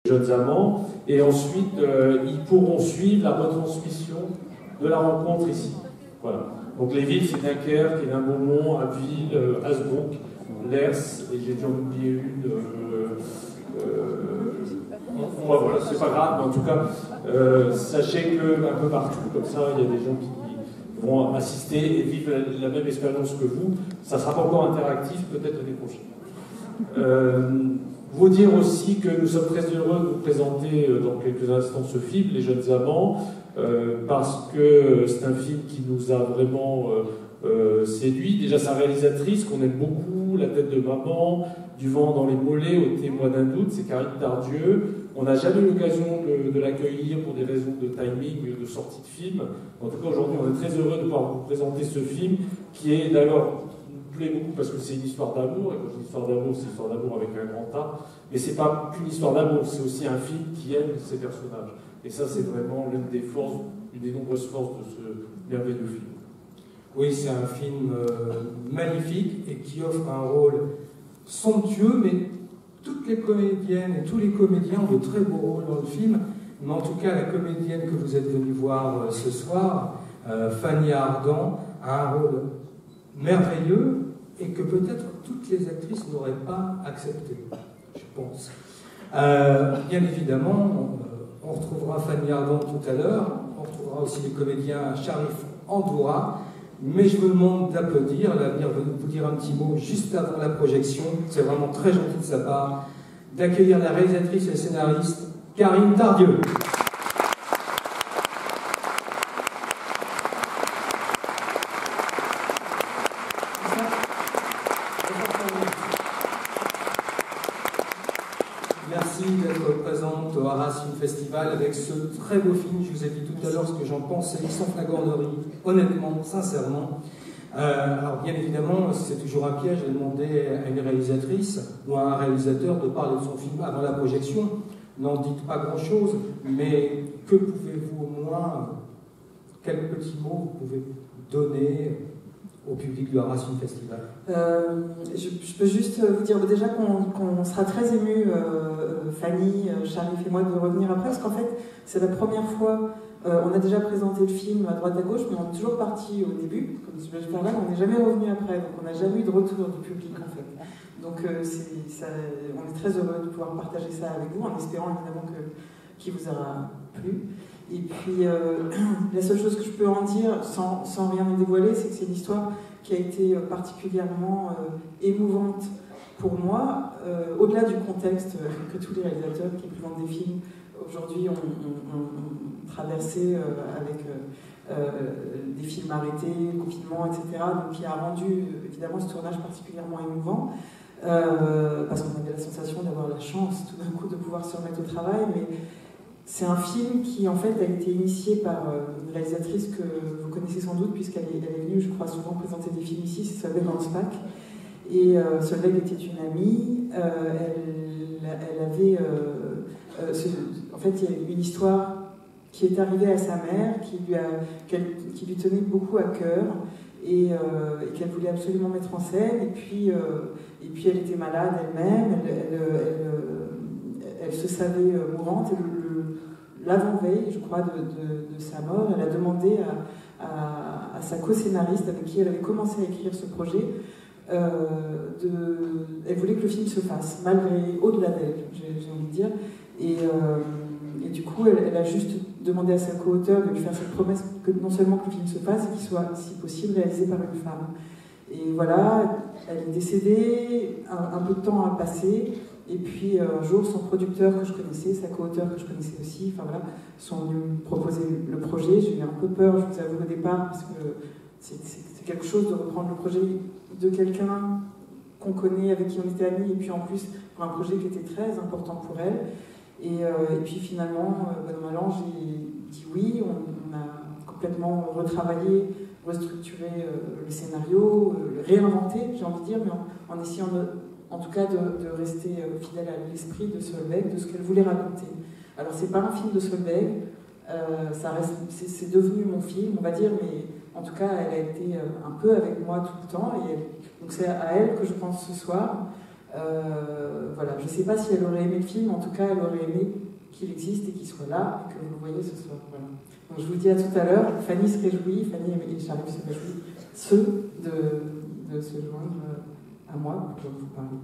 jeunes amants, et ensuite ils pourront suivre la retransmission de la rencontre ici. Voilà. Donc les villes, c'est Dunkerque, Hénin-Beaumont, Abbeville, Hasbrook, Lers, et j'ai déjà oublié une. Voilà, c'est pas grave, mais en tout cas, sachez qu'un peu partout, comme ça, il y a des gens qui vont assister et vivre la même expérience que vous. Ça ne sera pas encore interactif, peut-être l'année prochaine. Vous dire aussi que nous sommes très heureux de vous présenter dans quelques instants ce film, Les Jeunes Amants, parce que c'est un film qui nous a vraiment séduit. Déjà sa réalisatrice, qu'on aime beaucoup, La tête de maman, Du vent dans les mollets, Au témoin d'un doute, c'est Karine Tardieu. On n'a jamais eu l'occasion de l'accueillir pour des raisons de timing, de sortie de film. En tout cas, aujourd'hui, on est très heureux de pouvoir vous présenter ce film, qui est d'ailleurs plaît beaucoup parce que c'est une histoire d'amour, et quand je dis histoire d'amour, c'est une histoire d'amour avec un grand A, mais c'est pas qu'une histoire d'amour, c'est aussi un film qui aime ses personnages. Et ça, c'est vraiment l'une des forces, une des nombreuses forces de ce merveilleux film. Oui, c'est un film magnifique et qui offre un rôle somptueux, mais toutes les comédiennes et tous les comédiens ont de très beaux rôles dans le film. Mais en tout cas, la comédienne que vous êtes venue voir ce soir, Fanny Ardant, a un rôle merveilleux et que peut-être toutes les actrices n'auraient pas accepté, je pense. Bien évidemment, on retrouvera Fanny Ardant tout à l'heure, on retrouvera aussi les comédiens Sharif Andoura, mais je vous demande d'applaudir, elle va venir vous dire un petit mot juste avant la projection, c'est vraiment très gentil de sa part, d'accueillir la réalisatrice et scénariste Karine Tardieu. Merci d'être présente au Arras Film Festival avec ce très beau film. Je vous ai dit tout à l'heure ce que j'en pensais, sans flagornerie, honnêtement, sincèrement. Alors bien évidemment, c'est toujours un piège de demander à une réalisatrice ou à un réalisateur de parler de son film avant la projection. N'en dites pas grand-chose, mais que pouvez-vous au moins, quelques petits mots vous pouvez donner au public du Arras Film Festival? Je peux juste vous dire déjà qu'on sera très émus, Fanny, Sharif et moi, de revenir après, parce qu'en fait, c'est la première fois, on a déjà présenté le film à droite à gauche, mais on est toujours parti au début, comme je vais le faire là, on n'est jamais revenu après, donc on n'a jamais eu de retour du public en fait. Donc on est très heureux de pouvoir partager ça avec vous, en espérant évidemment qu'il vous aura plu. Et puis, la seule chose que je peux en dire, sans rien en dévoiler, c'est que c'est une histoire qui a été particulièrement émouvante pour moi, au-delà du contexte que tous les réalisateurs qui présentent des films aujourd'hui ont traversé avec des films arrêtés, le confinement, etc. Donc, qui a rendu évidemment ce tournage particulièrement émouvant, parce qu'on avait la sensation d'avoir la chance tout d'un coup de pouvoir se remettre au travail, mais c'est un film qui en fait a été initié par une réalisatrice que vous connaissez sans doute, puisqu'elle est venue, je crois, souvent présenter des films ici, c'est Solveig Hansbach. Et Solveig était une amie, elle avait... en fait, il y a une histoire qui est arrivée à sa mère, qui lui tenait beaucoup à cœur, et qu'elle voulait absolument mettre en scène, et puis elle était malade elle-même, elle se savait mourante, et l'avant-veille, je crois, de sa mort, elle a demandé à sa co-scénariste, avec qui elle avait commencé à écrire ce projet, elle voulait que le film se fasse, malgré, au-delà d'elle, j'ai envie de dire, et du coup, elle a juste demandé à sa co-auteure de lui faire cette promesse que non seulement que le film se fasse, et qu'il soit, si possible, réalisé par une femme. Et voilà, elle est décédée, un peu de temps a passé, et puis un jour, son producteur que je connaissais, sa co-auteure que je connaissais aussi, enfin voilà, sont venus me proposer le projet. J'ai eu un peu peur, je vous avoue, au départ, parce que c'est quelque chose de reprendre le projet de quelqu'un qu'on connaît, avec qui on était amis, et puis en plus, pour un projet qui était très important pour elle. Et puis finalement, bon an, j'ai dit oui, on a complètement retravaillé, restructuré le scénario, réinventé, j'ai envie de dire, mais en essayant en tout cas de rester fidèle à l'esprit de Solveig, de ce qu'elle voulait raconter. Alors c'est pas un film de Solveig, c'est devenu mon film, on va dire, mais en tout cas elle a été un peu avec moi tout le temps, et donc c'est à elle que je pense ce soir. Voilà, je ne sais pas si elle aurait aimé le film, en tout cas, elle aurait aimé qu'il existe et qu'il soit là et que vous le voyez ce soir. Voilà. Donc, je vous dis à tout à l'heure. Fanny se réjouit, Fanny et Charles se réjouissent de se joindre à moi pour que vous parliez.